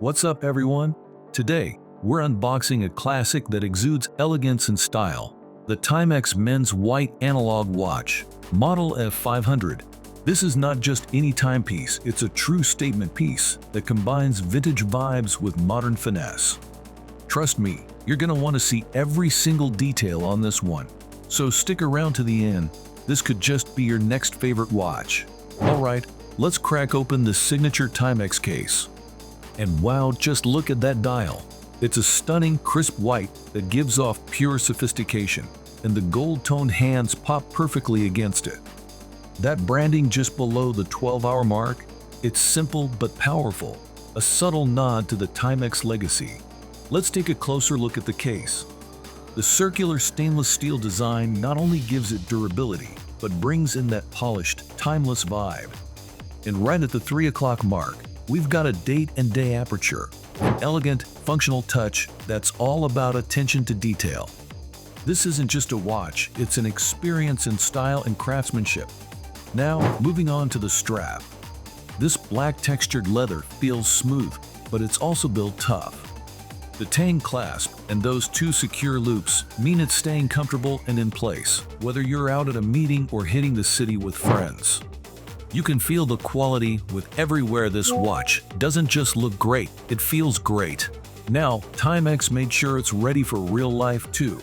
What's up everyone? Today, we're unboxing a classic that exudes elegance and style. The Timex men's white analog watch, model A500. This is not just any timepiece, it's a true statement piece that combines vintage vibes with modern finesse. Trust me, you're gonna want to see every single detail on this one. So stick around to the end, this could just be your next favorite watch. Alright, let's crack open this signature Timex case. And wow, just look at that dial. It's a stunning, crisp white that gives off pure sophistication, and the gold-toned hands pop perfectly against it. That branding just below the 12-hour mark, it's simple but powerful, a subtle nod to the Timex legacy. Let's take a closer look at the case. The circular stainless steel design not only gives it durability, but brings in that polished, timeless vibe. And right at the 3 o'clock mark, we've got a date and day aperture, an elegant, functional touch that's all about attention to detail. This isn't just a watch, it's an experience in style and craftsmanship. Now, moving on to the strap. This black textured leather feels smooth, but it's also built tough. The tang clasp and those two secure loops mean it's staying comfortable and in place, whether you're out at a meeting or hitting the city with friends. You can feel the quality with every wear. This watch doesn't just look great, it feels great. Now, Timex made sure it's ready for real life too.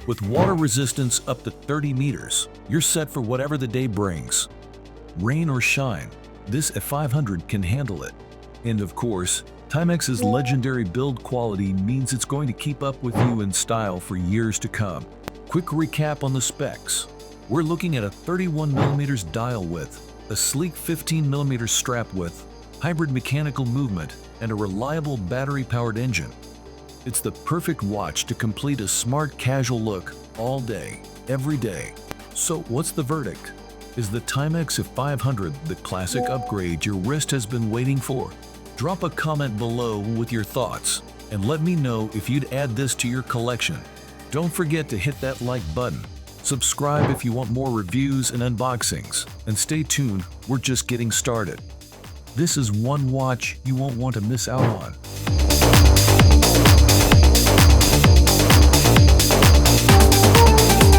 With water resistance up to 30 meters, you're set for whatever the day brings. Rain or shine, this A500 can handle it. And of course, Timex's legendary build quality means it's going to keep up with you in style for years to come. Quick recap on the specs. We're looking at a 31mm dial width, a sleek 15mm strap width, hybrid mechanical movement, and a reliable battery-powered engine. It's the perfect watch to complete a smart casual look all day, every day. So what's the verdict? Is the Timex A500 the classic upgrade your wrist has been waiting for? Drop a comment below with your thoughts, and let me know if you'd add this to your collection. Don't forget to hit that like button. Subscribe if you want more reviews and unboxings, and stay tuned, we're just getting started. This is one watch you won't want to miss out on.